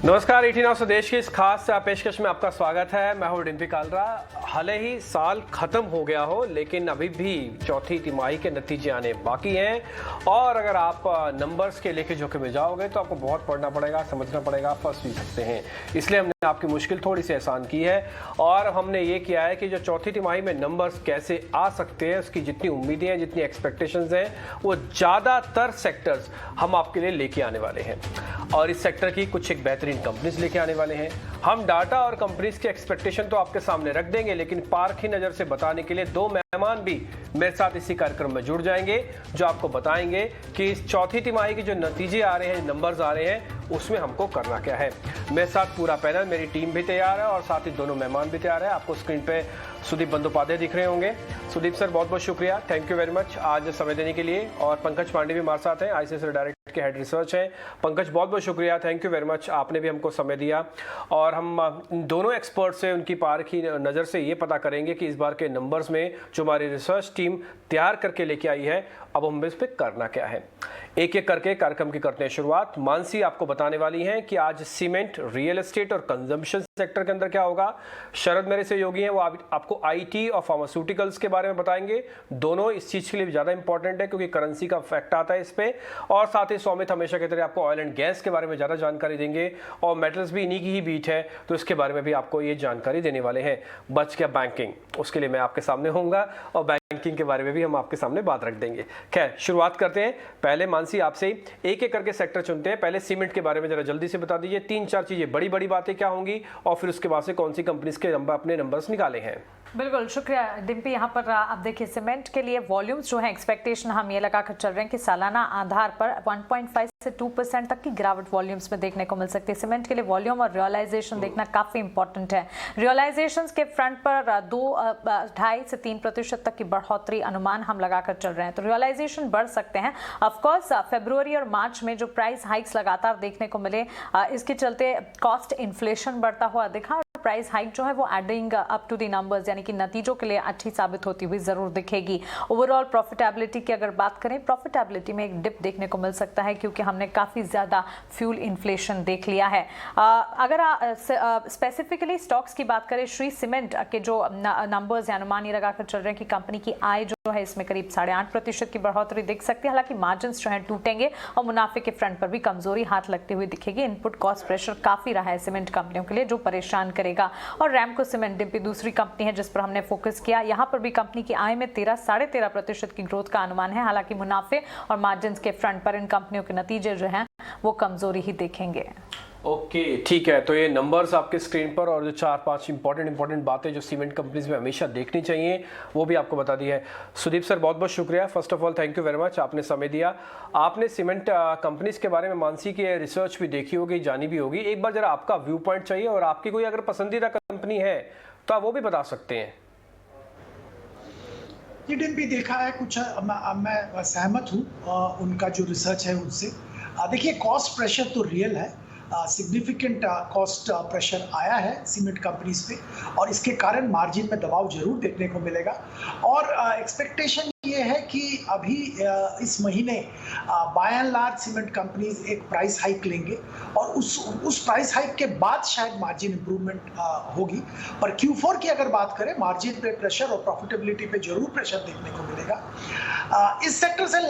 नमस्कार, 18 स्वदेश की इस खास पेशकश में आपका स्वागत है। मैं हूं डिम्पी कालरा। हाले ही साल खत्म हो गया हो, लेकिन अभी भी चौथी तिमाही के नतीजे आने बाकी हैं और अगर आप नंबर्स के लेके जोखिम में जाओगे तो आपको बहुत पढ़ना पड़ेगा, समझना पड़ेगा, फंस भी सकते हैं। इसलिए हमने आपकी मुश्किल थोड़ी सी आसान की है और हमने ये किया है कि जो चौथी तिमाही में नंबर्स कैसे आ सकते हैं, उसकी जितनी उम्मीदें हैं, जितनी एक्सपेक्टेशंस हैं, वो ज़्यादातर सेक्टर्स हम आपके लिए लेके आने वाले हैं और इस सेक्टर की कुछ एक बेहतरीन कंपनीज लेके आने वाले हैं। हम डाटा और कंपनीज के एक्सपेक्टेशन तो आपके सामने रख देंगे, लेकिन पारखी नजर से बताने के लिए दो मेहमान भी मेरे साथ इसी कार्यक्रम में जुड़ जाएंगे, जो आपको बताएंगे कि इस चौथी तिमाही के जो नतीजे आ रहे हैं, नंबर्स आ रहे हैं, उसमें हमको करना क्या है। मेरे साथ पूरा पैनल, मेरी टीम भी तैयार है और साथ ही दोनों मेहमान भी तैयार है। आपको स्क्रीन पे सुदीप बंदोपाध्याय दिख रहे होंगे। सुदीप सर, बहुत बहुत शुक्रिया, थैंक यू वेरी मच आज समय देने के लिए। और पंकज पांडे भी हमारे साथ हैं, आईसीएसआई डायरेक्ट के हेड रिसर्च हैं। पंकज, बहुत बहुत शुक्रिया, थैंक यू वेरी मच, आपने भी हमको समय दिया। और हम दोनों एक्सपर्ट से उनकी पारखी नज़र से ये पता करेंगे कि इस बार के नंबर्स में जो हमारी रिसर्च टीम तैयार करके लेके आई है, अब हम इस पर करना क्या है। एक एक करके कार्यक्रम की करते हैं शुरुआत। मानसी आपको बताने वाली हैं कि आज सीमेंट, रियल एस्टेट और कंजम्पशन सेक्टर के अंदर क्या होगा। शरद मेरे से योगी हैं, वो आपको आईटी और फार्मास्यूटिकल्स के बारे में बताएंगे। दोनों इस चीज़ के लिए ज़्यादा इंपॉर्टेंट है क्योंकि करेंसी का फैक्ट आता है इस पे। और साथ ही स्वामित हमेशा की तरह आपको ऑयल एंड गैस के बारे में ज़्यादा जानकारी देंगे और मेटल्स भी इन्हीं की ही बीट है, तो इसके बारे में भी आपको ये जानकारी देने वाले हैं। बच गया बैंकिंग, उसके लिए मैं आपके सामने होऊंगा और बैंकिंग के बारे में भी हम आपके सामने बात रख देंगे। खैर, शुरुआत करते हैं। पहले मानसी आपसे एक एक करके सेक्टर चुनते हैं। पहले सीमेंट के बारे में जरा जल्दी से बता दीजिए, तीन चार चीजें, बड़ी बड़ी बातें क्या होंगी और फिर उसके बाद से कौन सी कंपनीज के अपने नंबर्स निकाले हैं। बिल्कुल, शुक्रिया डिम्पी। यहाँ पर आप देखिए, सीमेंट के लिए वॉल्यूम्स जो है, एक्सपेक्टेशन हम ये लगाकर चल रहे हैं कि सालाना आधार पर 1.5 से 2% तक की गिरावट वॉल्यूम्स में देखने को मिल सकती है। सीमेंट के लिए वॉल्यूम और रियलाइजेशन देखना काफी इंपॉर्टेंट है। रियलाइजेशन के फ्रंट पर 2.5 से 3% तक की बढ़ोतरी अनुमान हम लगाकर चल रहे हैं, तो रियलाइजेशन बढ़ सकते हैं। ऑफकोर्स फरवरी और मार्च में जो प्राइस हाइक्स लगातार देखने को मिले, इसके चलते कॉस्ट इन्फ्लेशन बढ़ता हुआ दिखा। प्राइस हाइक जो है वो adding up to the numbers, यानी कि नतीजों के लिए अच्छी साबित होती हुई जरूर दिखेगी। ओवरऑल प्रॉफिटेबिलिटी की अगर बात करें, प्रॉफिटेबिलिटी में एक डिप देखने को मिल सकता है क्योंकि हमने काफी ज्यादा फ्यूल इन्फ्लेशन देख लिया है। अगर स्पेसिफिकली स्टॉक्स की बात करें, श्री सीमेंट के जो नंबर्स या अनुमान ये लगाकर चल रहे हैं कि कंपनी की आय जो है इसमें करीब 8.5% की बढ़ोतरी दिख सकती है। हालांकि मार्जिन्स जो है टूटेंगे और मुनाफे के फ्रंट पर भी कमजोरी हाथ लगती हुई दिखेगी। इनपुट कॉस्ट प्रेशर काफी रहा है सीमेंट कंपनियों के लिए, जो परेशान करेगा। और रैमको सीमेंट डिम्पी दूसरी कंपनी है जिस पर हमने फोकस किया। यहां पर भी कंपनी की आय में 13-13.5% की ग्रोथ का अनुमान है। हालांकि मुनाफे और मार्जिन्स के फ्रंट पर इन कंपनियों के नतीजे जो हैं वो कमजोरी ही देखेंगे। ओके, ठीक है। तो ये नंबर्स आपके स्क्रीन पर और जो 4-5 इंपॉर्टेंट बातें जो सीमेंट कंपनीज में हमेशा देखनी चाहिए, वो भी आपको बता दी है। सुदीप सर, बहुत बहुत शुक्रिया, first of all thank you very much, आपने समय दिया। आपने सीमेंट कंपनीज के बारे में मानसी की रिसर्च भी देखी होगी, जानी भी होगी। एक बार जरा आपका व्यू पॉइंट चाहिए और आपकी कोई अगर पसंदीदा कंपनी है तो आप वो भी बता सकते हैं। भी देखा है कुछ, मैं सहमत हूँ उनका जो रिसर्च है उनसे। देखिए, कॉस्ट प्रेशर तो रियल है, सिग्निफिकेंट कॉस्ट प्रेशर आया है सीमेंट कंपनीज पे और इसके कारण मार्जिन में दबाव जरूर देखने को मिलेगा। और एक्सपेक्टेशन ये है कि अभी इस महीने by and large cement companies एक प्राइस हाइक लेंगे और उस प्राइस हाइक के बाद शायद मार्जिन इंप्रूवमेंट होगी। पर Q4 की अगर बात करें, मार्जिन पे प्रेशर और प्रॉफिटेबिलिटी पे जरूर प्रेशर देखने को मिलेगा। इस सेक्टर से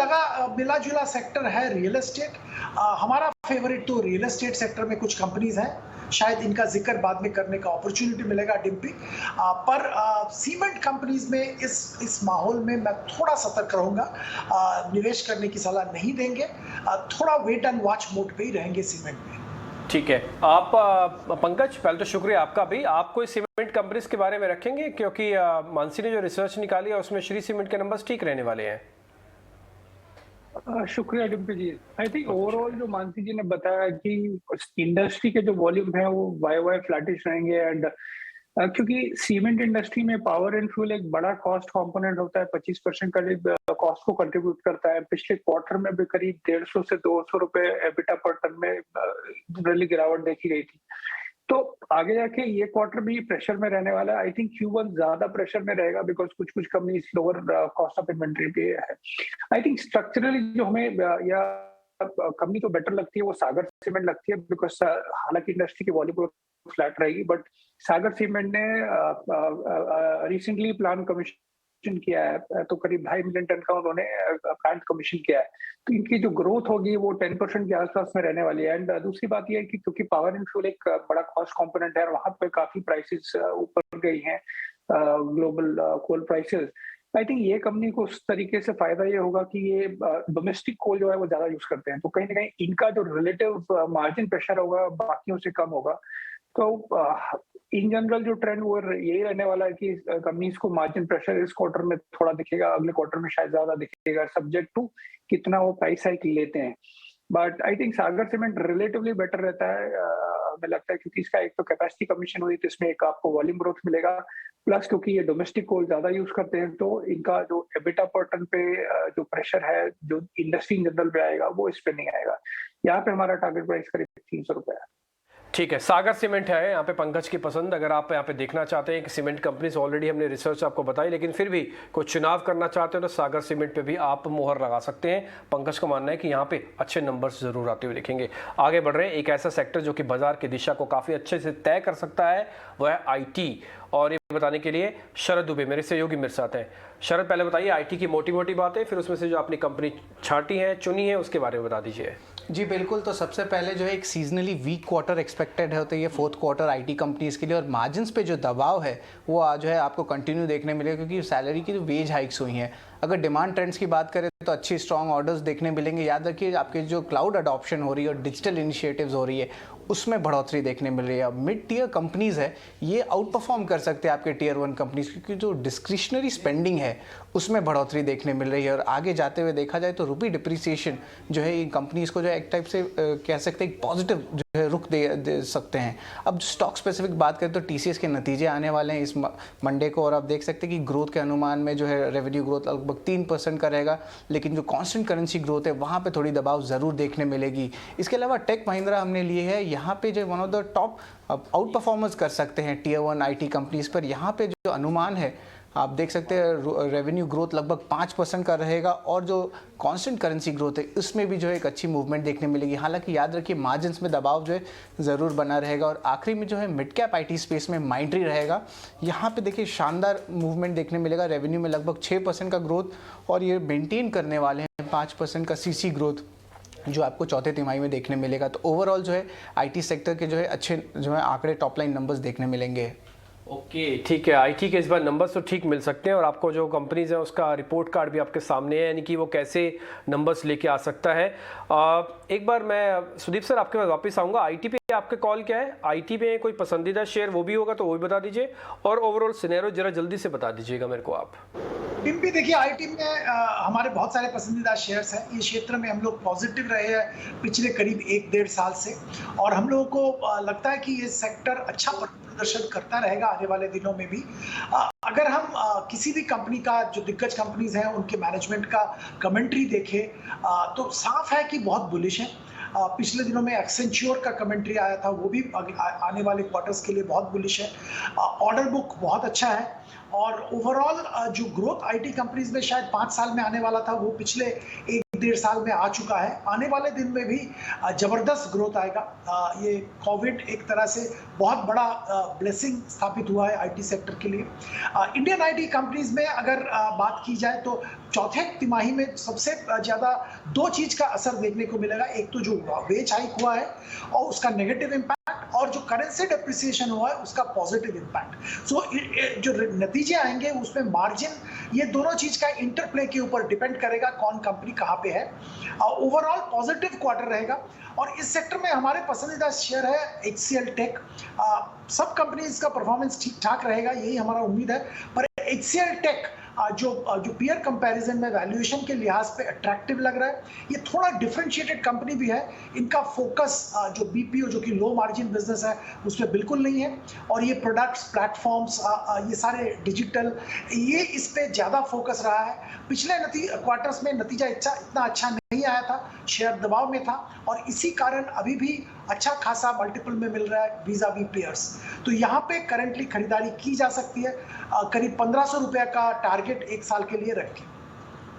मिला जुला सेक्टर है रियल एस्टेट। हमारा फेवरेट तो रियल एस्टेट सेक्टर में कुछ कंपनीज हैं, शायद इनका जिक्र बाद में करने का अपॉर्चुनिटी मिलेगा डिम्पी। पर सीमेंट कंपनीज में इस माहौल में मैं थोड़ा सतर्क रहूंगा, निवेश करने की सलाह नहीं देंगे, थोड़ा वेट एंड वॉच मोड पे ही रहेंगे सीमेंट में। ठीक है। आप पंकज, पहले तो शुक्रिया आपका भी। आप कोई सीमेंट कंपनीज के बारे में रखेंगे क्योंकि मानसी ने जो रिसर्च निकाली है उसमें श्री सीमेंट के नंबर्स ठीक रहने वाले हैं। शुक्रिया डिम्पी जी। आई थिंक ओवरऑल जो मानसी जी ने बताया कि इंडस्ट्री के जो वॉल्यूम है वो वाई फ्लैटिश रहेंगे एंड क्योंकि सीमेंट इंडस्ट्री में पावर एंड फ्यूल एक बड़ा कॉस्ट कंपोनेंट होता है, 25% करीब कॉस्ट को कंट्रीब्यूट करता है। पिछले क्वार्टर में भी करीब 150 से 200 रुपए एबिटा पर टन में जनरली गिरावट देखी गई थी। तो आगे जाके ये क्वार्टर भी प्रेशर में रहने वाला है। आई थिंक Q1 ज्यादा प्रेशर में रहेगा बिकॉज कुछ companies lower cost of inventory पे है। आई थिंक स्ट्रक्चरली जो हमें या कंपनी तो बेटर लगती है वो सागर सीमेंट लगती है, बिकॉज हालांकि इंडस्ट्री की वॉल्यूम फ्लैट रहेगी, बट सागर सीमेंट ने रिसेंटली प्लान कमीशन किया है, तो करीब 2.5 मिलियन टन का उन्होंने प्लांट कमीशन किया है। तो इनकी जो ग्रोथ होगी वो 10% के आसपास में रहने वाली है। एंड दूसरी बात यह है कि क्योंकि पावर एंड फ्यूल एक बड़ा कॉस्ट कंपोनेंट है और वहां पे काफी प्राइसेस ऊपर गई हैं, global coal prices. I think ये कंपनी को उस तरीके से फायदा ये होगा कि ये डोमेस्टिक कोल जो है वो ज्यादा यूज करते हैं, तो कहीं ना कहीं इनका जो रिलेटिव मार्जिन प्रेशर होगा बाकियों से कम होगा। तो इन जनरल जो ट्रेंड वो यही रहने वाला है कि कंपनीज को मार्जिन प्रेशर इस क्वार्टर में थोड़ा दिखेगा, अगले क्वार्टर में शायद ज्यादा दिखेगा, सब्जेक्ट टू कितना वो प्राइस हाइक लेते हैं। But I think Sagar cement relatively better रहता है, हमें लगता है, क्योंकि इसका एक तो कैपेसिटी कमीशन हुई तो इसमें एक आपको वॉल्यूम ग्रोथ मिलेगा, प्लस क्योंकि ये डोमेस्टिक कोल ज्यादा यूज करते हैं तो इनका जो एबिटा पर टन पे जो प्रेशर है जो इंडस्ट्री इन जनरल पे आएगा वो इस पे नहीं आएगा। यहाँ पे हमारा टारगेट प्राइस करीब 300 रुपए है। ठीक है, सागर सीमेंट है यहाँ पे पंकज की पसंद। अगर आप यहाँ पे देखना चाहते हैं कि सीमेंट कंपनीज, ऑलरेडी हमने रिसर्च आपको बताई, लेकिन फिर भी कुछ चुनाव करना चाहते हो तो सागर सीमेंट पे भी आप मोहर लगा सकते हैं। पंकज का मानना है कि यहाँ पे अच्छे नंबर्स जरूर आते हुए दिखेंगे। आगे बढ़ रहे हैं, एक ऐसा सेक्टर जो कि बाजार की दिशा को काफ़ी अच्छे से तय कर सकता है, वह है IT। और ये बताने के लिए शरद दुबे मेरे सहयोगी मेरे साथ हैं। शरद, पहले बताइए IT की मोटी मोटी बातें, फिर उसमें से जो आपने कंपनी छांटी है, चुनी है, उसके बारे में बता दीजिए। जी बिल्कुल, तो सबसे पहले जो है एक सीजनली वीक क्वार्टर एक्सपेक्टेड है, तो ये फोर्थ क्वार्टर IT कंपनीज के लिए, और मार्जिन्स पे जो दबाव है वो आज जो है आपको कंटिन्यू देखने मिलेगा, क्योंकि सैलरी की जो वेज हाइक्स हुई हैं। अगर डिमांड ट्रेंड्स की बात करें तो अच्छी स्ट्रॉन्ग ऑर्डर्स देखने मिलेंगे। याद रखिए आपके जो क्लाउड अडॉप्शन हो रही है और डिजिटल इनिशिएटिव्स हो रही है उसमें बढ़ोतरी देखने मिल रही है। मिड टीयर कंपनीज है ये आउट परफॉर्म कर सकते हैं आपके टीयर 1 कंपनीज, क्योंकि जो डिस्क्रिशनरी स्पेंडिंग है उसमें बढ़ोतरी देखने मिल रही है। और आगे जाते हुए देखा जाए तो रुपी डिप्रिसिएशन जो है इन कंपनीज को जो है एक टाइप से कह सकते हैं पॉजिटिव जो है रुख दे सकते हैं। अब स्टॉक स्पेसिफिक बात करें तो TCS के नतीजे आने वाले हैं इस मंडे को, और आप देख सकते हैं कि ग्रोथ के अनुमान में जो है रेवेन्यू ग्रोथ लगभग 3% का रहेगा, लेकिन जो कांस्टेंट करेंसी ग्रोथ है वहाँ पे थोड़ी दबाव ज़रूर देखने मिलेगी। इसके अलावा टेक महिंद्रा हमने लिए है, यहाँ पे जो one of the top out performers कर सकते हैं टीयर 1 IT कंपनीज पर। यहाँ पे जो अनुमान है आप देख सकते हैं रेवेन्यू ग्रोथ लगभग 5% का रहेगा, और जो कांस्टेंट करेंसी ग्रोथ है उसमें भी जो है एक अच्छी मूवमेंट देखने मिलेगी। हालांकि याद रखिए मार्जिन्स में दबाव जो है ज़रूर बना रहेगा। और आखिरी में जो है मिड कैप IT स्पेस में माइंड्री रहेगा, यहाँ पे देखिए शानदार मूवमेंट देखने मिलेगा, रेवेन्यू में लगभग 6% का ग्रोथ, और ये मेंटेन करने वाले हैं 5% का CC ग्रोथ जो आपको चौथे तिमाही में देखने मिलेगा। तो ओवरऑल जो है IT सेक्टर के जो है अच्छे जो है आंकड़े टॉप लाइन नंबर्स देखने मिलेंगे। ओके, ठीक है, IT के इस बार नंबर्स तो ठीक मिल सकते हैं, और आपको जो कंपनीज है उसका रिपोर्ट कार्ड भी आपके सामने है, यानी कि वो कैसे नंबर्स लेके आ सकता है। एक बार मैं सुदीप सर आपके पास वापस आऊँगा। IT पे आपके कॉल क्या है? IT पे कोई पसंदीदा शेयर वो भी होगा तो वो भी बता दीजिए, और ओवरऑल सिनेरियो जरा जल्दी से बता दीजिएगा मेरे को आप। डिम्पी, देखिए IT में हमारे बहुत सारे पसंदीदा शेयर्स हैं। ये क्षेत्र में हम लोग पॉजिटिव रहे हैं पिछले करीब 1-1.5 साल से, और हम लोगों को लगता है कि ये सेक्टर अच्छा प्रदर्शन करता रहेगा आने वाले दिनों में भी। अगर हम किसी भी कंपनी का, जो दिग्गज कंपनीज हैं, उनके मैनेजमेंट का कमेंट्री देखें तो साफ है कि बहुत बुलिश है। पिछले दिनों में एक्सेंच्योर का कमेंट्री आया था, वो भी आने वाले क्वार्टर्स के लिए बहुत बुलिश है। ऑर्डर बुक बहुत अच्छा है, और ओवरऑल जो ग्रोथ IT कंपनीज में शायद 5 साल में आने वाला था वो पिछले 1-1.5 साल में आ चुका है। आने वाले दिन में भी जबरदस्त ग्रोथ आएगा। ये कोविड एक तरह से बहुत बड़ा ब्लेसिंग स्थापित हुआ है IT सेक्टर के लिए। इंडियन IT कंपनीज में अगर बात की जाए तो चौथे तिमाही में सबसे ज़्यादा 2 चीज़ का असर देखने को मिलेगा। एक तो जो वेज हाइक हुआ है और उसका नेगेटिव इम्पैक्ट, और जो करेंसी डेप्रिसिएशन हुआ है उसका पॉजिटिव इम्पैक्ट। सो जो नतीजे आएंगे उसमें मार्जिन, ये दोनों चीज का इंटरप्ले के ऊपर डिपेंड करेगा कौन कंपनी कहाँ पे है। ओवरऑल पॉजिटिव क्वार्टर रहेगा, और इस सेक्टर में हमारे पसंदीदा शेयर है HCL टेक। सब कंपनीज का परफॉर्मेंस ठीक ठाक रहेगा, यही हमारा उम्मीद है। पर HCL टेक जो पीयर कंपैरिजन में वैल्यूएशन के लिहाज पे अट्रैक्टिव लग रहा है। ये थोड़ा डिफरेंशिएटेड कंपनी भी है। इनका फोकस जो BPO जो कि लो मार्जिन बिजनेस है उस पर बिल्कुल नहीं है, और ये प्रोडक्ट्स, प्लेटफॉर्म्स, ये सारे डिजिटल, ये इस पे ज़्यादा फोकस रहा है। पिछले क्वार्टर्स में नतीजा इतना अच्छा नहीं आया था, शेयर दबाव में था, और इसी कारण अभी भी अच्छा खासा मल्टीपल में मिल रहा है वीजा वी पेयर्स। तो यहाँ पे करंटली खरीदारी की जा सकती है, करीब 1500 रुपये का टारगेट 1 साल के लिए रखें।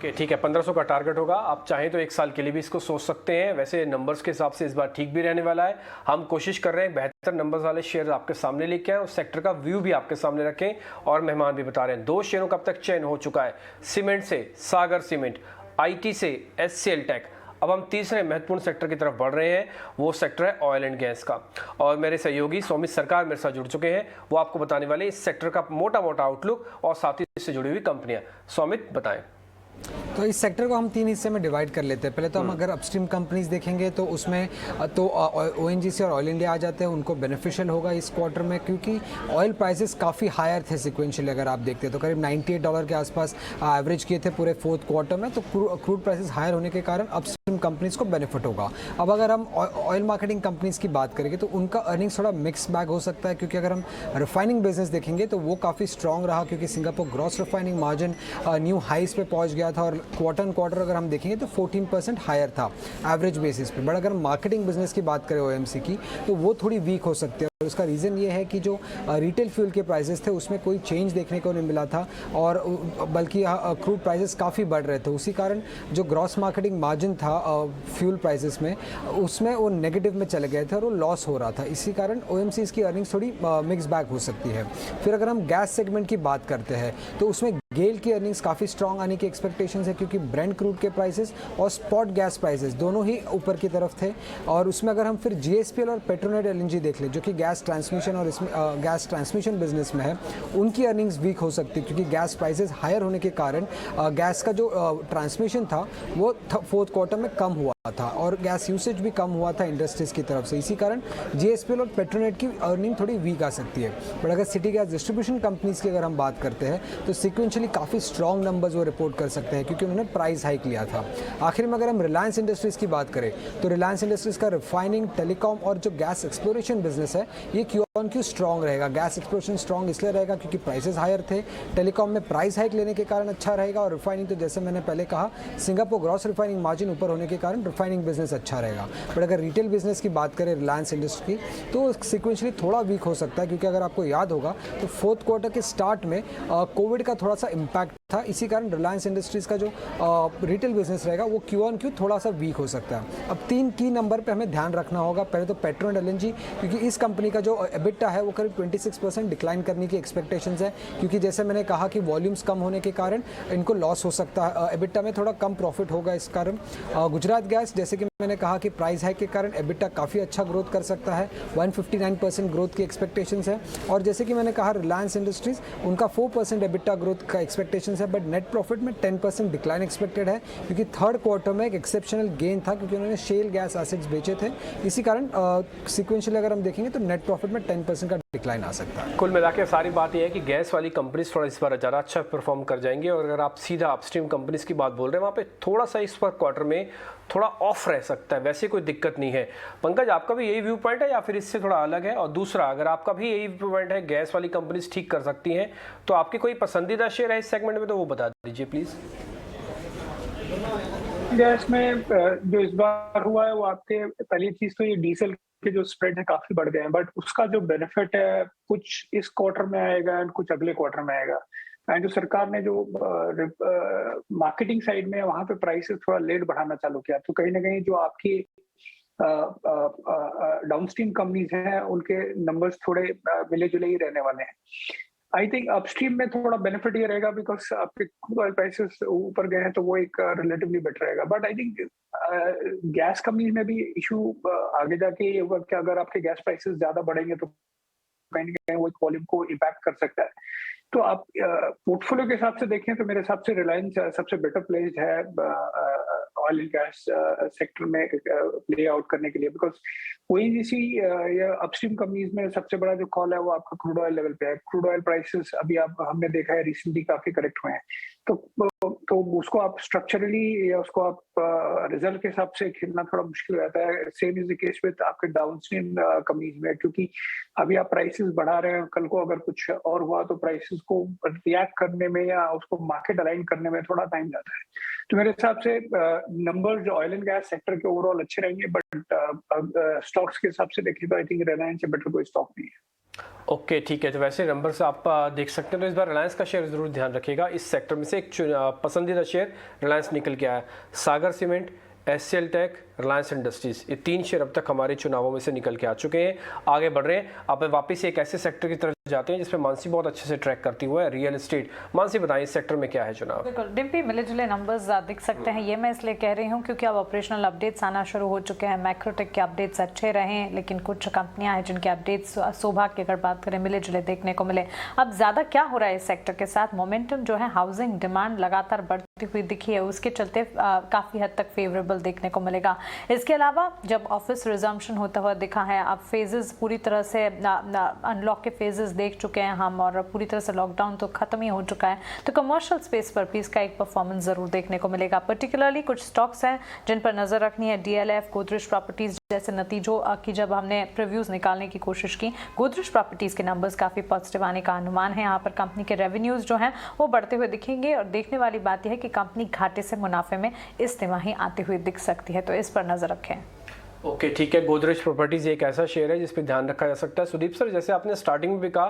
ओके ठीक है, 1500 का टारगेट होगा। आप चाहें तो एक साल के लिए भी इसको सोच सकते हैं। वैसे नंबर्स के हिसाब से इस बार ठीक भी रहने वाला है। हम कोशिश कर रहे हैं बेहतर नंबर्स वाले शेयर आपके सामने लेके आए, उस सेक्टर का व्यू भी आपके सामने रखें। और मेहमान भी बता रहे हैं 2 शेयरों का अब तक चयन हो चुका है, सीमेंट से सागर सीमेंट, IT से SCL टेक। अब हम तीसरे महत्वपूर्ण सेक्टर की तरफ बढ़ रहे हैं, वो सेक्टर है ऑयल एंड गैस का। और मेरे सहयोगी सौमित सरकार मेरे साथ जुड़ चुके हैं, वो आपको बताने वाले इस सेक्टर का मोटा मोटा आउटलुक और साथ ही इससे जुड़ी हुई कंपनियां। सौमित बताएं। तो इस सेक्टर को हम 3 हिस्से में डिवाइड कर लेते हैं। पहले तो हम अगर अपस्ट्रीम कंपनीज देखेंगे तो उसमें तो ONGC और ऑयल इंडिया आ जाते हैं, उनको बेनिफिशियल होगा इस क्वार्टर में, क्योंकि ऑयल प्राइसेस काफ़ी हायर थे सिक्वेंशियली। अगर आप देखते हैं तो करीब $98 के आसपास एवरेज किए थे पूरे 4th क्वार्टर में। तो क्रूड प्राइसेस हायर होने के कारण अपस्ट्रीम कंपनीज को बेनिफिट होगा। अब अगर हम ऑयल मार्केटिंग कंपनीज की बात करेंगे तो उनका अर्निंग्स थोड़ा मिक्स बैग हो सकता है, क्योंकि अगर हम रिफाइनिंग बिजनेस देखेंगे तो वो काफ़ी स्ट्रॉन्ग रहा, क्योंकि Singapore gross refining margin new highs पे पहुंच गया था और क्वार्टर ऑन क्वार्टर अगर हम देखेंगे तो 14% हायर था एवरेज बेसिस पे। बट अगर मार्केटिंग बिजनेस की बात करें OMC की, तो वो थोड़ी वीक हो सकती है। उसका रीज़न ये है कि जो रिटेल फ्यूल के प्राइसेस थे उसमें कोई चेंज देखने को नहीं मिला था, और बल्कि क्रूड प्राइसेस काफ़ी बढ़ रहे थे। उसी कारण जो ग्रॉस मार्केटिंग मार्जिन था फ्यूल प्राइसेस में, उसमें वो नेगेटिव में चले गए थे और वो लॉस हो रहा था। इसी कारण OMC इसकी अर्निंग्स थोड़ी मिक्स बैक हो सकती है। फिर अगर हम गैस सेगमेंट की बात करते हैं तो उसमें गेल की अर्निंग्स काफ़ी स्ट्रॉन्ग आने की एक्सपेक्टेशंस है, क्योंकि ब्रेंट क्रूड के प्राइसेस और स्पॉट गैस प्राइसेस दोनों ही ऊपर की तरफ थे। और उसमें अगर हम फिर GSPL और पेट्रोनेट LNG देख लें, जो कि गैस ट्रांसमिशन और इसमें गैस ट्रांसमिशन बिजनेस में है, उनकी अर्निंग्स वीक हो सकती है, क्योंकि गैस प्राइसेस हायर होने के कारण गैस का जो ट्रांसमिशन था वो 4th क्वार्टर में कम हुआ था और गैस यूसेज भी कम हुआ था इंडस्ट्रीज की तरफ से। इसी कारण GSPL और पेट्रोनेट की अर्निंग थोड़ी वीक आ सकती है। बट अगर सिटी गैस डिस्ट्रीब्यूशन कंपनीज की अगर हम बात करते हैं तो सिक्वेंशियली काफ़ी स्ट्रॉन्ग नंबर्स वो रिपोर्ट कर सकते हैं, क्योंकि उन्होंने प्राइस हाइक लिया था। आखिर में अगर हम रिलायंस इंडस्ट्रीज़ की बात करें तो रिलायंस इंडस्ट्रीज़ का रिफाइनिंग, टेलीकॉम और जो गैस एक्सप्लोरेशन बिजनेस है, ये Q-on-Q स्ट्रॉन्ग रहेगा। गैस एक्सप्लोरेशन स्ट्रॉन्ग इसलिए रहेगा क्योंकि प्राइसेस हायर थे, टेलीकॉम में प्राइस हाइक लेने के कारण अच्छा रहेगा, और रिफाइनिंग तो जैसे मैंने पहले कहा, सिंगापुर ग्रॉस रिफाइनिंग मार्जिन ऊपर होने के कारण रिफाइनिंग बिजनेस अच्छा रहेगा। बट अगर रिटेल बिजनेस की बात करें रिलायंस इंडस्ट्री की, तो सिक्वेंशली थोड़ा वीक हो सकता है, क्योंकि अगर आपको याद होगा तो 4th क्वार्टर के स्टार्ट में कोविड का थोड़ा सा इम्पैक्ट था। इसी कारण रिलायंस इंडस्ट्रीज़ का जो रिटेल बिजनेस रहेगा वो Q-on-Q थोड़ा सा वीक हो सकता है। अब 3 की नंबर पे हमें ध्यान रखना होगा। पहले तो पेट्रोनेट LNG, क्योंकि इस कंपनी का जो EBITDA है वो करीब 26% डिक्लाइन करने की एक्सपेक्टेशंस है, क्योंकि जैसे मैंने कहा कि वॉल्यूम्स कम होने के कारण इनको लॉस हो सकता है, EBITDA में थोड़ा कम प्रॉफिट होगा इस कारण। गुजरात गैस, जैसे कि मैंने कहा कि प्राइस हाइक के कारण EBITDA काफ़ी अच्छा ग्रोथ कर सकता है, 159% ग्रोथ की एक्सपेक्टेशंस है। और जैसे कि मैंने कहा रिलायंस इंडस्ट्रीज़, उनका 4% EBITDA ग्रोथ का एक्सपेक्टेशंस है, बट नेट प्रॉफिट में 10% डिक्लाइन एक्सपेक्टेड है, क्योंकि 3rd क्वार्टर में एक एक्सेप्शनल गेन था, क्योंकि उन्होंने शेल गैस एसेट्स बेचे थे। इसी कारण सिक्वेंशियली अगर हम देखेंगे तो नेट प्रॉफिट में 10% का डिक्लाइन आ सकता है। कुल मिलाकर सारी बात यह है कि गैस वाली कंपनीज थोड़ा इस बार ज़्यादा अच्छा परफॉर्म कर जाएंगे, और अगर आप सीधा अपस्ट्रीम कंपनीज की बात बोल रहे हैं, वहाँ पे थोड़ा सा इस पर क्वार्टर में थोड़ा ऑफ रह सकता है। वैसे कोई दिक्कत नहीं है। पंकज, आपका भी यही व्यू पॉइंट है या फिर इससे थोड़ा अलग है? और दूसरा, अगर आपका भी यही व्यू पॉइंट है गैस वाली कंपनीज ठीक कर सकती हैं, तो आपकी कोई पसंदीदा शेयर है इस सेगमेंट में तो वो बता दीजिए प्लीज। गैस में जो इस बार हुआ है वो आपके, पहली चीज तो ये डीजल के जो स्प्रेड है काफी बढ़ गए हैं, बट उसका जो बेनिफिट है कुछ इस क्वार्टर में आएगा एंड कुछ अगले क्वार्टर में आएगा। एंड जो सरकार ने जो मार्केटिंग साइड में वहां पे प्राइसेस थोड़ा लेट बढ़ाना चालू किया, तो कहीं ना कहीं जो आपकी डाउनस्ट्रीम कंपनीज हैं उनके नंबर्स थोड़े मिले जुले ही रहने वाले हैं। आई थिंक अपस्ट्रीम में थोड़ा बेनिफिट ये रहेगा बिकॉज आपके क्रूड ऑयल प्राइसेस ऊपर गए हैं, तो वो एक रिलेटिवली बेटर रहेगा। But I think gas companies में भी इशू आगे जाके ये होगा कि अगर आपके गैस प्राइसेस ज्यादा बढ़ेंगे तो कहीं ना कहीं वो एक वॉल्यूम को इम्पैक्ट कर सकता है। तो आप पोर्टफोलियो के हिसाब से देखें तो मेरे हिसाब से रिलायंस सबसे बेटर प्लेस्ड है ऑयल एंड गैस सेक्टर में प्ले आउट करने के लिए, बिकॉज ONGC या अपस्ट्रीम कंपनीज में सबसे बड़ा जो कॉल है वो आपका क्रूड ऑयल लेवल पे है। क्रूड ऑयल प्राइसेस अभी हमने देखा है रिसेंटली काफी करेक्ट हुए हैं, तो उसको आप स्ट्रक्चरली या उसको आप रिजल्ट के हिसाब से खेलना थोड़ा मुश्किल रहता है। Same is the case with आपके डाउनस्ट्रीम कंपनीज में, क्योंकि अभी आप प्राइसेस बढ़ा रहे हैं, कल को अगर कुछ और हुआ तो प्राइसेस को रिएक्ट करने में या उसको मार्केट अलाइन करने में थोड़ा टाइम जाता है। तो मेरे हिसाब से numbers oil and gas sector के ओवरऑल अच्छे रहेंगे, बट स्टॉक्स के हिसाब से देखें तो आई थिंक रिलायंस से बेटर कोई स्टॉक नहीं है। ओके ठीक है, तो वैसे नंबर से आप देख सकते हैं, तो इस बार रिलायंस का शेयर जरूर ध्यान रखिएगा। इस सेक्टर में से एक पसंदीदा शेयर रिलायंस निकल के आया। सागर सीमेंट, एचसीएल टेक, रिलायंस इंडस्ट्रीज, ये 3 शेयर अब तक हमारे चुनावों में से निकल के आ चुके हैं। आगे बढ़ रहे हैं, आप वापस एक ऐसे सेक्टर की तरफ जाते हैं जिसमें मानसी बहुत अच्छे से ट्रैक करती हुआ है, रियल एस्टेट। मानसी बताएं इस सेक्टर में क्या है चुनाव? बिल्कुल डिम्पी, मिले जुले नंबर्स दिख सकते हैं। ये मैं इसलिए कह रही हूँ क्योंकि अब ऑपरेशनल अपडेट्स आना शुरू हो चुके हैं। मैक्रोटेक के अपडेट्स अच्छे रहे, लेकिन कुछ कंपनियां हैं जिनके अपडेट्स सौभाग्य की अगर बात करें मिले जुले देखने को मिले। अब ज्यादा क्या हो रहा है इस सेक्टर के साथ, मोमेंटम जो है हाउसिंग डिमांड लगातार बढ़ती हुई दिखी है, उसके चलते काफी हद तक फेवरेबल देखने को मिलेगा। इसके अलावा जब ऑफिस रिजम्पशन होता हुआ दिखा है, अब फेजेस पूरी तरह से अनलॉक के फेजेस देख चुके हैं हम, और पूरी तरह से लॉकडाउन तो खत्म ही हो चुका है, तो कमर्शियल स्पेस पर भी इसका एक परफॉर्मेंस जरूर देखने को मिलेगा। पर्टिकुलरली कुछ स्टॉक्स हैं जिन पर नजर रखनी है। डीएलएफ, गोदरेज प्रॉपर्टीज जैसे नतीजों की जब हमने प्रीव्यूज निकालने की कोशिश की, गोदरेज प्रॉपर्टीज के नंबर्स काफी पॉजिटिव आने का अनुमान है। यहाँ पर कंपनी के रेवेन्यूज जो हैं वो बढ़ते हुए दिखेंगे, और देखने वाली बात यह है कि कंपनी घाटे से मुनाफे में इस तिमाही आती हुई दिख सकती है, तो इस पर नजर रखें। ओके ठीक है, गोदरेज प्रॉपर्टीज एक ऐसा शेयर है जिस पे ध्यान रखा जा सकता है। सुदीप सर, जैसे आपने स्टार्टिंग में भी कहा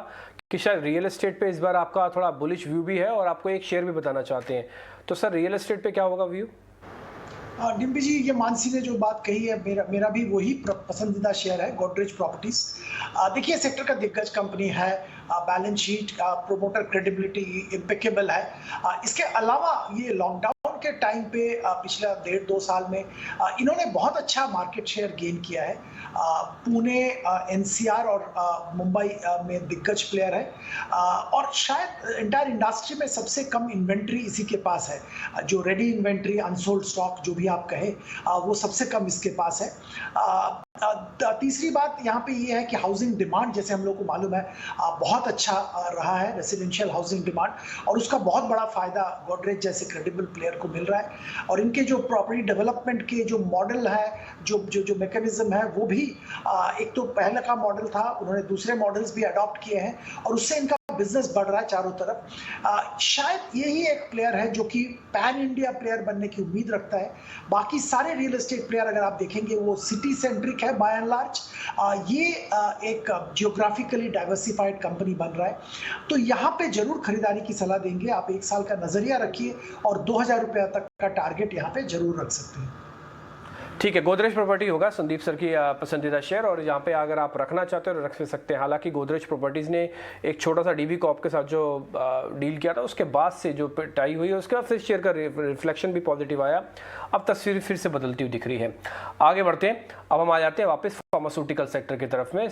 कि शायद रियल एस्टेट पे इस बार आपका थोड़ा बुलिश व्यू भी है, और आपको एक शेयर भी बताना चाहते हैं, तो सर रियल एस्टेट पे क्या होगा व्यू? डिम्पी जी, ये मानसी ने जो बात कही है, मेरा भी वही पसंदीदा शेयर है, गोदरेज प्रॉपर्टीज। देखिए, सेक्टर का दिग्गज कंपनी है, balance sheet, promoter credibility impeccable है। इसके अलावा ये लॉकडाउन के टाइम पे पिछले 1.5-2 साल में इन्होंने बहुत अच्छा मार्केट शेयर गेन किया है। पुणे, एनसीआर और मुंबई में दिग्गज प्लेयर है, और शायद इंटायर इंडस्ट्री में सबसे कम इन्वेंट्री इसी के पास है। जो रेडी इन्वेंट्री, अनसोल्ड स्टॉक जो भी आप कहें, वो सबसे कम इसके पास है। तीसरी बात यहाँ पे ये है कि हाउसिंग डिमांड, जैसे हम लोग को मालूम है, बहुत अच्छा रहा है रेसिडेंशियल हाउसिंग डिमांड, और उसका बहुत बड़ा फायदा गोदरेज जैसे क्रेडिबल प्लेयर को मिल रहा है। और इनके जो प्रॉपर्टी डेवलपमेंट के जो मॉडल है, जो मैकेनिज्म है, वो भी एक तो पहले का मॉडल था, उन्होंने दूसरे मॉडल्स भी अडॉप्ट किए हैं, और उससे इनका बिजनेस बढ़ रहा है चारों तरफ। शायद यही एक प्लेयर है जो कि पैन इंडिया प्लेयर बनने की उम्मीद रखता है। बाकी सारे रियल एस्टेट प्लेयर अगर आप देखेंगे वो सिटी सेंट्रिक है बाय एंड लार्ज। ये एक जियोग्राफिकली डाइवर्सिफाइड कंपनी बन रहा है, तो यहाँ पे जरूर खरीदारी की सलाह देंगे। आप 1 साल का नजरिया रखिए और 2000 रुपया तक का टारगेट यहाँ पे जरूर रख सकते हैं। ठीक है, गोदरेज प्रॉपर्टी होगा संदीप सर की पसंदीदा शेयर, और यहाँ पे अगर आप रखना चाहते हो तो रख सकते हैं। हालांकि गोदरेज प्रॉपर्टीज़ ने एक छोटा सा डीबी कॉर्प के साथ जो डील किया था, उसके बाद से जो टाई हुई है, उसके बाद फिर शेयर का रिफ्लेक्शन भी पॉजिटिव आया। अब तस्वीर फिर से बदलती हुई दिख रही है। आगे बढ़ते हैं, अब हम आ जाते हैं वापस फार्मास्यूटिकल सेक्टर की तरफ में।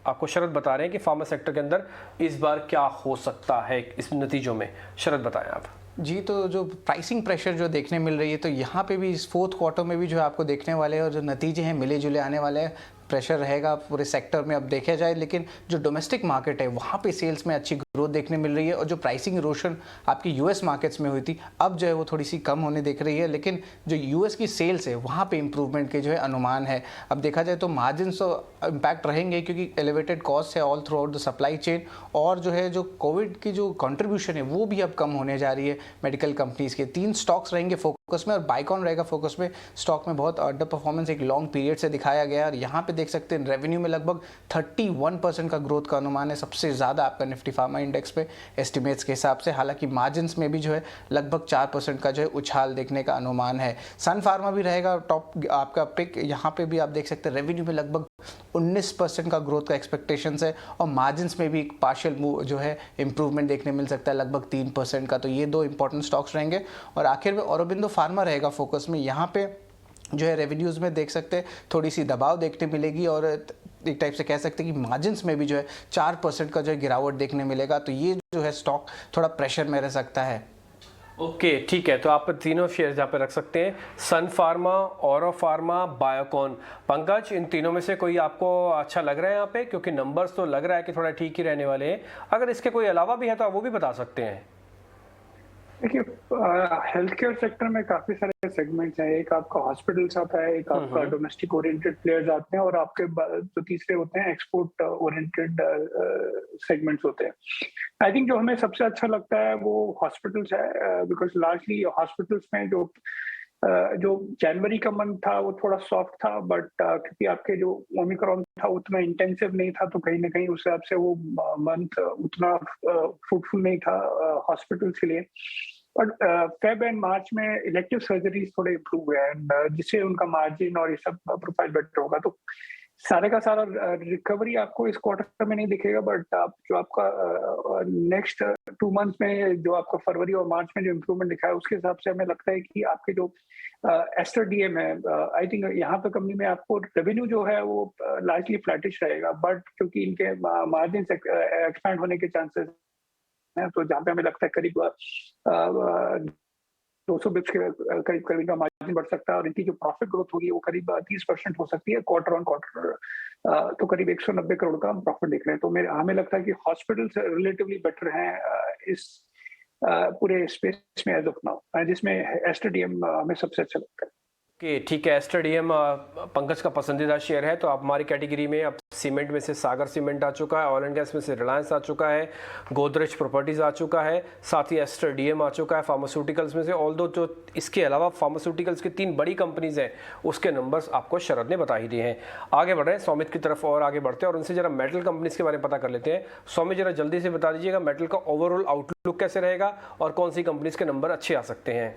आपको शरद बता रहे हैं कि फार्मा सेक्टर के अंदर इस बार क्या हो सकता है इस नतीजों में। शरद बताएं आप। जी, तो जो प्राइसिंग प्रेशर जो देखने मिल रही है, तो यहाँ पे भी इस 4th क्वार्टर में भी जो आपको देखने वाले हैं, और जो नतीजे हैं मिले जुले आने वाले हैं, प्रेशर रहेगा पूरे सेक्टर में अब देखा जाए। लेकिन जो डोमेस्टिक मार्केट है वहाँ पे सेल्स में अच्छी ग्रोथ देखने मिल रही है, और जो प्राइसिंग इरोशन आपकी यूएस मार्केट्स में हुई थी, अब जो है वो थोड़ी सी कम होने दिख रही है। लेकिन जो यूएस की सेल्स है वहाँ पे इंप्रूवमेंट के जो है अनुमान है। अब देखा जाए तो मार्जिन्स तो इम्पैक्ट रहेंगे, क्योंकि एलिवेटेड कॉस्ट है all through out the supply chain, और जो है जो कोविड की जो कंट्रीब्यूशन है वो भी अब कम होने जा रही है मेडिकल कंपनीज के। 3 स्टॉक्स रहेंगे फोकस में, और बाइकॉन रहेगा फोकस में। स्टॉक में बहुत अंडर परफॉर्मेंस एक लॉन्ग पीरियड से दिखाया गया, और यहाँ पे देख सकते हैं रेवेन्यू में लगभग 31% का ग्रोथ का अनुमान है, सबसे ज़्यादा आपका निफ्टी फार्मा इंडेक्स पे एस्टिमेट्स के हिसाब से। हालांकि मार्जिन्स में भी जो है लगभग 4% का जो है उछाल देखने का अनुमान है। सन फार्मा भी रहेगा टॉप आपका पिक, यहाँ पे भी आप देख सकते हैं रेवेन्यू में लगभग 19% का ग्रोथ का एक्सपेक्टेशंस है, और मार्जिन्स में भी एक पार्शियल मूव जो है इंप्रूवमेंट देखने मिल सकता है लगभग 3% का। तो ये 2 इंपॉर्टेंट स्टॉक्स रहेंगे। और आखिर में औरोबिंदो फार्मा रहेगा फोकस में। यहाँ पे जो है रेवेन्यूज़ में देख सकते हैं थोड़ी सी दबाव देखने मिलेगी, और एक टाइप से कह सकते हैं कि मार्जिन्स में भी जो है 4% का जो है गिरावट देखने मिलेगा। तो ये जो है स्टॉक थोड़ा प्रेशर में रह सकता है। ओके ठीक है, तो आप तीनों शेयर यहाँ पे रख सकते हैं, सन फार्मा, औरो फार्मा, बायोकॉन। पंकज, इन तीनों में से कोई आपको अच्छा लग रहा है यहाँ पे? क्योंकि नंबर्स तो लग रहा है कि थोड़ा ठीक ही रहने वाले हैं। अगर इसके कोई अलावा भी है तो आप वो भी बता सकते हैं। देखिए, हेल्थ केयर सेक्टर में काफी सारे सेगमेंट्स हैं। एक आपका हॉस्पिटल्स आता है, एक आपका डोमेस्टिक ओरिएंटेड प्लेयर्स आते हैं, और आपके जो तीसरे होते हैं एक्सपोर्ट ओरिएंटेड सेगमेंट्स होते हैं। आई थिंक जो हमें सबसे अच्छा लगता है वो हॉस्पिटल्स है, बिकॉज लार्जली हॉस्पिटल्स में जो जो जनवरी का मंथ था वो थोड़ा सॉफ्ट था, बट क्योंकि आपके जो ओमिक्रॉन था उतना इंटेंसिव नहीं था, तो कहीं ना कहीं उस हिसाब से वो मंथ उतना फ्रूटफुल नहीं था हॉस्पिटल्स के लिए। बट फेब एंड मार्च में इलेक्टिव सर्जरीज थोड़े इम्प्रूव हुए एंड जिससे उनका मार्जिन और ये सब प्रोफाइल बेटर होगा। तो सारे का सारा रिकवरी आपको इस क्वार्टर में नहीं दिखेगा, बट आप जो आपका नेक्स्ट 2 मंथ्स में जो आपका फरवरी और मार्च में जो इम्प्रूवमेंट दिखा है उसके हिसाब से हमें लगता है कि आपके जो एस्टर डीएम है, आई थिंक यहाँ पे कंपनी में आपको रेवेन्यू जो है वो लार्जली फ्लैटिश रहेगा, बट क्योंकि इनके मार्जिन एक्सपैंड होने के चांसेस हैं, तो जहाँ पे हमें लगता है करीब 200 बिप्स के करीब इनका मार्जिन बढ़ सकता है और इनकी जो प्रॉफिट ग्रोथ होगी वो करीब 30% हो सकती है क्वार्टर ऑन क्वार्टर। तो करीब 190 करोड़ का हम प्रॉफिट देख रहे हैं। तो हमें लगता है कि हॉस्पिटल्स रिलेटिवली बेटर हैं इस पूरे स्पेस में एज ऑफ नाउ, जिसमें एस्टर डीएम हमें सबसे अच्छा लगता है। कि ठीक है, एस्टर डीएम पंकज का पसंदीदा शेयर है। तो आप हमारी कैटेगरी में अब सीमेंट में से सागर सीमेंट आ चुका है, ऑयल एंड गैस में से रिलायंस आ चुका है, गोदरेज प्रॉपर्टीज आ चुका है, साथ ही एस्टर डीएम आ चुका है फार्मास्यूटिकल्स में से। ऑल दो जो इसके अलावा फार्मास्यूटिकल्स की 3 बड़ी कंपनीज हैं उसके नंबर्स आपको शरद ने बता ही दिए हैं। आगे बढ़ रहे हैं स्वामित की तरफ और आगे बढ़ते हैं और उनसे जरा मेटल कंपनीज के बारे में पता कर लेते हैं। स्वामी जरा जल्दी से बता दीजिएगा मेटल का ओवरऑल आउटलुक कैसे रहेगा और कौन सी कंपनीज के नंबर अच्छे आ सकते हैं।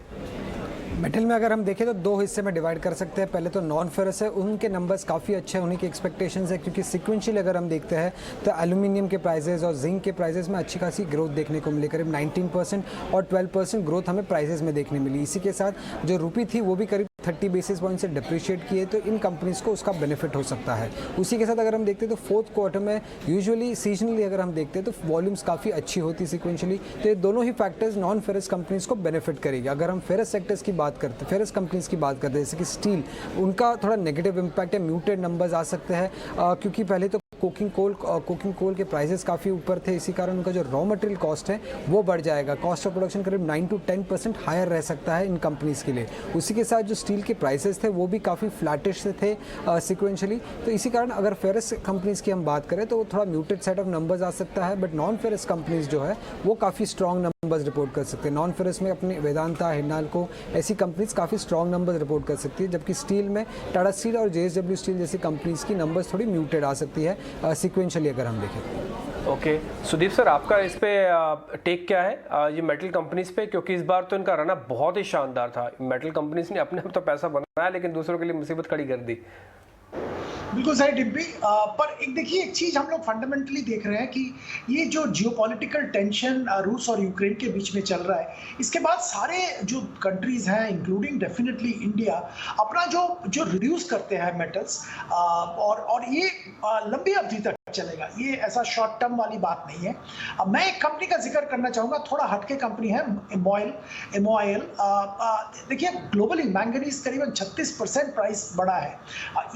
मेटल में अगर हम देखें तो 2 हिस्से में डिवाइड कर सकते हैं। पहले तो नॉन फेरस है, उनके नंबर्स काफ़ी अच्छे होने की एक्सपेक्टेशंस है, क्योंकि सिक्वेंशियल अगर हम देखते हैं तो एल्यूमिनियम के प्राइसेस और जिंक के प्राइसेस में अच्छी खासी ग्रोथ देखने को मिली, करीब 19% और 12% ग्रोथ हमें प्राइसेस में देखने मिली। इसी के साथ जो रुपी थी वो भी करीब 30 बेसिस पॉइंट से डिप्रिशिएट किए, तो इन कंपनीज को उसका बेनिफिट हो सकता है। उसी के साथ अगर हम देखते हैं तो फोर्थ क्वार्टर में यूजुअली सीजनली अगर हम देखते हैं तो वॉल्यूम्स काफ़ी अच्छी होती सिक्वेंशली, तो ये दोनों ही फैक्टर्स नॉन फेरस कंपनीज को बेनिफिट करेगी। अगर हम फेरस सेक्टर्स की बात करते हैं, फेरस कंपनीज की बात करते हैं जैसे कि स्टील, उनका थोड़ा नेगेटिव इम्पैक्ट है, म्यूटेड नंबर्स आ सकते हैं, क्योंकि पहले तो कोकिंग कोल के प्राइसेस काफ़ी ऊपर थे, इसी कारण उनका जो रॉ मटेरियल कॉस्ट है वो बढ़ जाएगा। कॉस्ट ऑफ प्रोडक्शन करीब 9 to 10% हायर रह सकता है इन कंपनीज के लिए। उसी के साथ जो स्टील के प्राइसेस थे वो भी काफ़ी फ्लैटिश से थे सिक्वेंशली, तो इसी कारण अगर फेरस कंपनीज की हम बात करें तो वो थोड़ा म्यूटेड सेट ऑफ नंबर्स आ सकता है, बट नॉन फेरस कंपनीज जो है वो काफ़ी स्ट्रॉन्ग नंबर्स रिपोर्ट कर सकते हैं। नॉन फेरस में अपने वेदांता, हिंडाल्को ऐसी कंपनीज काफ़ी स्ट्रॉन्ग नंबर्स रिपोर्ट कर सकती है, जबकि स्टील में टाटा स्टील और JSW स्टील जैसी कंपनीज की नंबर्स थोड़ी म्यूटेड आ सकती है सिक्वेंशली अगर हम देखें। ओके सुदीप सर, आपका इस पे टेक क्या है ये मेटल कंपनीज पे, क्योंकि इस बार तो इनका रन अप बहुत ही शानदार था। मेटल कंपनीज ने अपने आप तो पैसा बनाया लेकिन दूसरों के लिए मुसीबत खड़ी कर दी। बिल्कुल सही डिम्पी, पर एक देखिए एक चीज हम लोग फंडामेंटली देख रहे हैं कि ये जो जियोपॉलिटिकल टेंशन रूस और यूक्रेन के बीच में चल रहा है, इसके बाद सारे जो कंट्रीज हैं इंक्लूडिंग डेफिनेटली इंडिया अपना जो रिड्यूस करते हैं मेटल्स, और ये लंबी अवधि तक चलेगा, ये ऐसा शॉर्ट टर्म वाली बात नहीं है। मैं एक कंपनी का जिक्र करना चाहूंगा, थोड़ा हटके कंपनी है MOIL। देखिए ग्लोबली मैंगनीज करीबन 36% प्राइस बढ़ा है,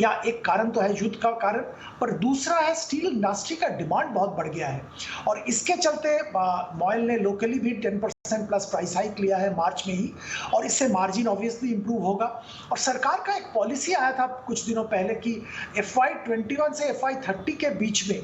या एक कारण तो है युद्ध का कारण, पर दूसरा है स्टील इंडस्ट्री का डिमांड बहुत बढ़ गया है और इसके चलते MOIL ने लोकली भी 10% प्लस प्राइस हाइक लिया है मार्च में ही, और इससे मार्जिन ऑब्वियसली इंप्रूव होगा। और सरकार का एक पॉलिसी आया था कुछ दिनों पहले कि FY21 से FY30 के बीच में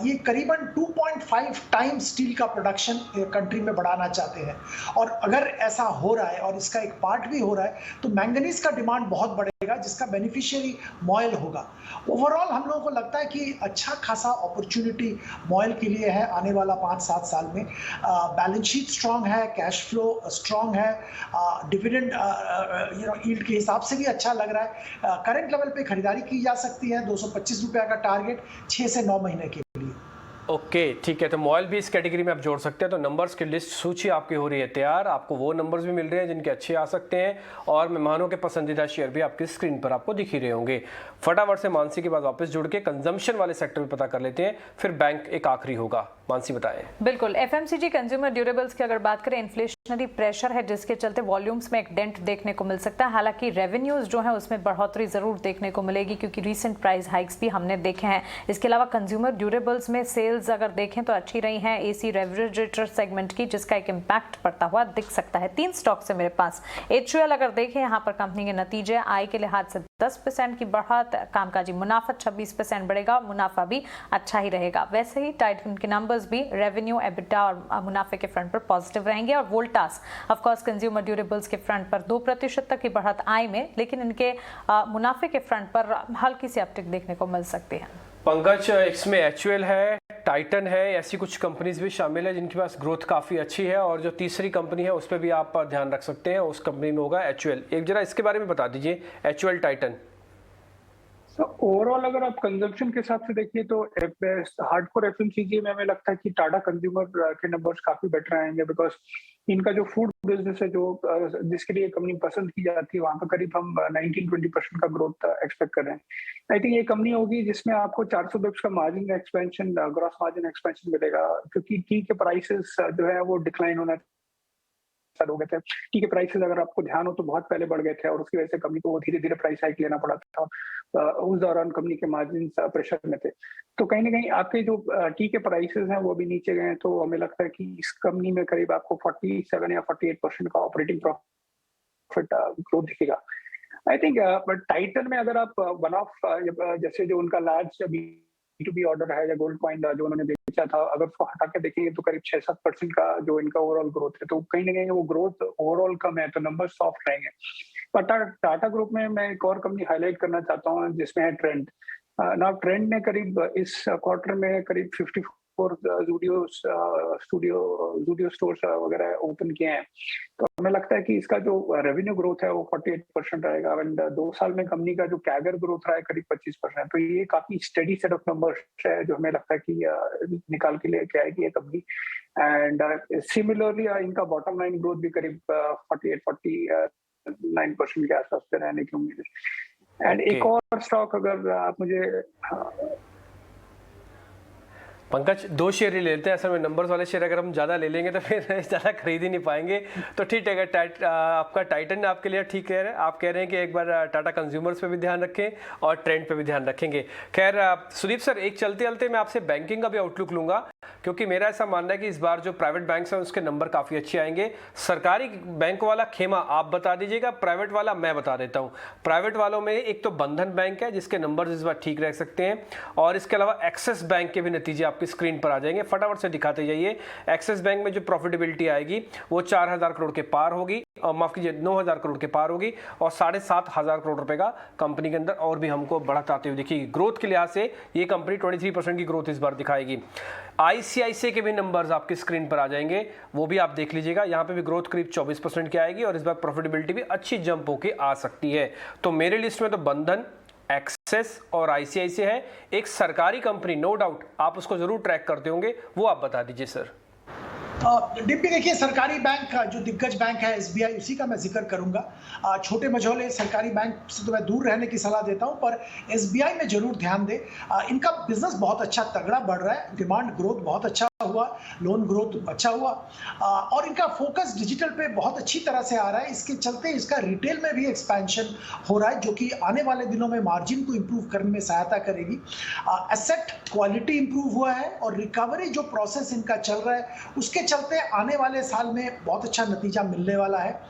ये करीबन 2.5 टाइम्स स्टील का प्रोडक्शन कंट्री में बढ़ाना चाहते हैं, और अगर ऐसा हो रहा है और इसका एक पार्ट भी हो रहा है तो मैंगनीज का डिमांड बहुत बढ़ेगा, जिसका बेनिफिशियरी MOIL होगा। ओवरऑल हम लोगों को लगता है कि अच्छा खासा अपॉर्चुनिटी MOIL के लिए है आने वाला 5-7 साल में। बैलेंस शीट स्ट्रांग है, कैश फ्लो स्ट्रांग है, डिविडेंड यील्ड के हिसाब से भी अच्छा लग रहा है। करंट लेवल पे खरीदारी की जा सकती है, 225 रुपये का टारगेट 6 से 9 महीने के लिए। ओके ठीक है, तो MOIL भी इस कैटेगरी में आप जोड़ सकते हैं। तो नंबर्स की लिस्ट सूची आपकी हो रही है तैयार, आपको वो नंबर्स भी मिल रहे हैं जिनके अच्छे आ सकते हैं और मेहमानों के पसंदीदा शेयर भी आपकी स्क्रीन पर आपको दिख ही रहे होंगे। फटाफट से मानसी के बाद वापस जुड़ के कंजम्पशन वाले सेक्टर भी पता कर लेते हैं, फिर बैंक एक आखिरी होगा। मानसी बताएं। बिल्कुल, FMCG कंज्यूमर ड्यूरेबल्स की अगर बात करें, इन्फ्लेशनरी प्रेशर है जिसके चलते वॉल्यूम्स में एक डेंट देखने को मिल सकता है। हालांकि रेवेन्यूज जो है उसमें बढ़ोतरी जरूर देखने को मिलेगी क्योंकि रीसेंट प्राइस हाइक्स भी हमने देखे हैं। इसके अलावा कंज्यूमर ड्यूरेबल्स में सेल्स अगर देखें तो अच्छी रही हैं AC रेफ्रिजरेटर सेगमेंट की, जिसका एक इम्पैक्ट पड़ता हुआ दिख सकता है। 3 स्टॉक्स है मेरे पास। HUL अगर देखें यहाँ पर कंपनी के नतीजे आय के लिहाज से 10% की बढ़त, कामकाजी मुनाफा 26% बढ़ेगा, मुनाफा भी अच्छा ही रहेगा। वैसे ही टाइटन के नंबर्स भी रेवेन्यू, एबिटा और मुनाफे के फ्रंट पर पॉजिटिव रहेंगे। और Voltas of course consumer durables के फ्रंट पर 2% तक की बढ़त आय में, लेकिन इनके मुनाफे के फ्रंट पर हल्की सी अपटिक देखने को मिल सकती है। पंकज, इसमें एचयूएल है, टाइटन है, ऐसी कुछ कंपनीज भी शामिल है जिनके पास ग्रोथ काफ़ी अच्छी है, और जो तीसरी कंपनी है उस पर भी आप ध्यान रख सकते हैं, उस कंपनी में होगा एचयूएल। एक जरा इसके बारे में बता दीजिए, एचयूएल टाइटन। ओवरऑल अगर आप कंजम्पशन के हिसाब से देखिए तो हार्डकोर एफएमसीजी में हमें लगता है कि टाटा कंज्यूमर के नंबर्स काफी बेटर आएंगे, बिकॉज इनका जो फूड बिजनेस है, जो जिसके लिए कंपनी पसंद की जाती है, वहां पर करीब हम 19-20% का ग्रोथ एक्सपेक्ट कर रहे हैं। आई थिंक ये कंपनी होगी जिसमें आपको 400 बिप्स का margin expansion, gross margin expansion मिलेगा, क्योंकि टी के प्राइसेस जो है वो डिक्लाइन होना चालू हो गए थे। टी के प्राइसेस अगर आपको ध्यान हो तो बहुत पहले बढ़ गए थे, और उसकी वजह से कंपनी को धीरे धीरे प्राइस हाइक लेना पड़ा था। उस दौरान कंपनी के मार्जिन प्रेशर में थे, तो कहीं ना कहीं आपके जो टी के प्राइसेस हैं वो भी नीचे गए। तो हमें लगता है कि इस कंपनी में करीब आपको 47 या 48% का ऑपरेटिंग प्रॉफिट ग्रोथ दिखेगा। आई थिंक बट टाइटन में अगर आप वन ऑफ जैसे जो उनका लार्ज B2B ऑर्डर है या गोल्ड कॉइन जो उन्होंने बेचा था, अगर उसको हटा के देखेंगे तो करीब 6-7% का जो इनका ओवरऑल ग्रोथ है, तो कहीं ना कहीं वो ग्रोथ ओवरऑल कम है, तो नंबर सॉफ्ट रहेंगे। पर टाटा ग्रुप में मैं एक और कंपनी हाईलाइट करना चाहता हूँ जिसमें है ट्रेंड। ना ट्रेंड ने करीब इस क्वार्टर में करीब 54 जूडियो स्टोर्स वगैरह ओपन किए हैं, तो हमें लगता है कि इसका जो रेवेन्यू ग्रोथ है वो 48% रहेगा, एंड 2 साल में कंपनी का जो कैगर ग्रोथ रहा है करीब 25%। तो ये काफी स्टडी सेट ऑफ नंबर्स है जो हमें लगता है कि निकाल के लेके आएगी ये कंपनी। एंड सिमिलरली इनका बॉटम लाइन ग्रोथ भी करीब 48-49% के आसपास पे रहने की उम्मीद है। एंड एक और स्टॉक अगर आप मुझे पंकज, 2 शेयर ही लेते हैं, असल में नंबर्स वाले शेयर अगर हम ज़्यादा ले लेंगे तो फिर ज़्यादा खरीद ही नहीं पाएंगे। तो ठीक है, आपका टाइटन आपके लिए ठीक है, आप कह रहे हैं कि एक बार टाटा कंज्यूमर्स पे भी ध्यान रखें और ट्रेंड पे भी ध्यान रखेंगे। खैर सुदीप सर, एक चलते चलते मैं आपसे बैंकिंग का भी आउटलुक लूँगा, क्योंकि मेरा ऐसा मानना है कि इस बार जो प्राइवेट बैंक्स हैं उसके नंबर काफ़ी अच्छे आएंगे। सरकारी बैंक वाला खेमा आप बता दीजिएगा, प्राइवेट वाला मैं बता देता हूँ। प्राइवेट वालों में एक तो बंधन बैंक है जिसके नंबर इस बार ठीक रह सकते हैं, और इसके अलावा एक्सिस बैंक के भी नतीजे आपकी स्क्रीन पर आ जाएंगे, फटाफट से दिखाते जाइए। एक्सिस बैंक में जो प्रॉफिटेबिलिटी आएगी वो 4000 करोड़ के पार होगी, और माफ कीजिए 9000 करोड़ के पार होगी, और 7500 करोड़ रुपए का कंपनी के अंदर और भी हमको बढ़त आते हुए दिखेगी। ग्रोथ के लिहाज से ये कंपनी 23% की ग्रोथ इस बार दिखाएगी। आईसीआईसीआई के भी नंबर्स आपकी स्क्रीन पर आ जाएंगे, वो भी आप देख लीजिएगा। यहाँ पे भी ग्रोथ करीब 24% की आएगी, और इस बार प्रॉफिटेबिलिटी भी अच्छी जंप होके आ सकती है। तो मेरे लिस्ट में तो बंधन, एक्सेस और आईसीआईसीआई है। एक सरकारी कंपनी, नो डाउट आप उसको जरूर ट्रैक करते होंगे, वो आप बता दीजिए सर। डिप्टी, देखिए सरकारी बैंक जो दिग्गज बैंक है एसबीआई, उसी का मैं जिक्र करूंगा। छोटे मझोले सरकारी बैंक से तो मैं दूर रहने की सलाह देता हूं, पर एसबीआई में जरूर ध्यान दें। इनका बिजनेस बहुत अच्छा तगड़ा बढ़ रहा है, डिमांड ग्रोथ बहुत अच्छा हुआ, लोन ग्रोथ अच्छा हुआ, और इनका फोकस डिजिटल पे बहुत अच्छी तरह से आ रहा है। इसके चलते इसका रिटेल में भी एक्सपेंशन हो रहा है, जो कि आने वाले दिनों में मार्जिन को इंप्रूव करने में सहायता करेगी। एसेट क्वालिटी इंप्रूव हुआ है, और रिकवरी जो प्रोसेस इनका चल रहा है उसके चलते आने वाले साल में बहुत अच्छा नतीजा मिलने वाला है।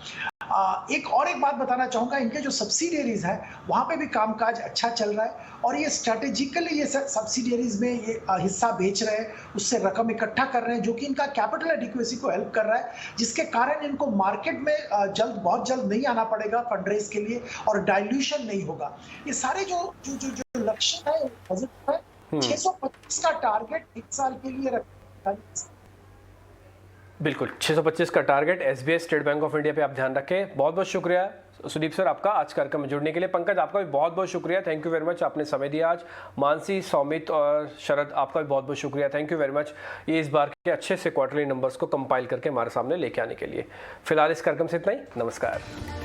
एक बात बताना चाहूंगा, इनके जो सब्सिडियरीज है वहां पे भी कामकाज अच्छा चल रहा है, और ये स्ट्रेटेजिकली ये सब्सिडियरीज में ये हिस्सा बेच रहे हैं, उससे रकम इकट्ठा कर रहे हैं, जो कि इनका कैपिटल एडिक्वेसी को हेल्प कर रहा है, जिसके कारण इनको मार्केट में बहुत जल्द नहीं आना पड़ेगा फंड रेज के लिए, और डाइल्यूशन नहीं होगा। ये सारे जो लक्ष्य है, बजट है 625 का टारगेट 1 साल के लिए रखा। बिल्कुल 625 का target SBI state bank of India पे आप ध्यान रखें। बहुत बहुत शुक्रिया सुदीप सर आपका आज कार्यक्रम में जुड़ने के लिए। पंकज, आपका भी बहुत बहुत शुक्रिया, थैंक यू वेरी मच, आपने समय दिया आज। मानसी, सौमित और शरद, आपका भी बहुत बहुत शुक्रिया, थैंक यू वेरी मच, ये इस बार के अच्छे से क्वार्टरली नंबर्स को कंपाइल करके हमारे सामने लेके आने के लिए। फिलहाल इस कार्यक्रम से इतना ही, नमस्कार।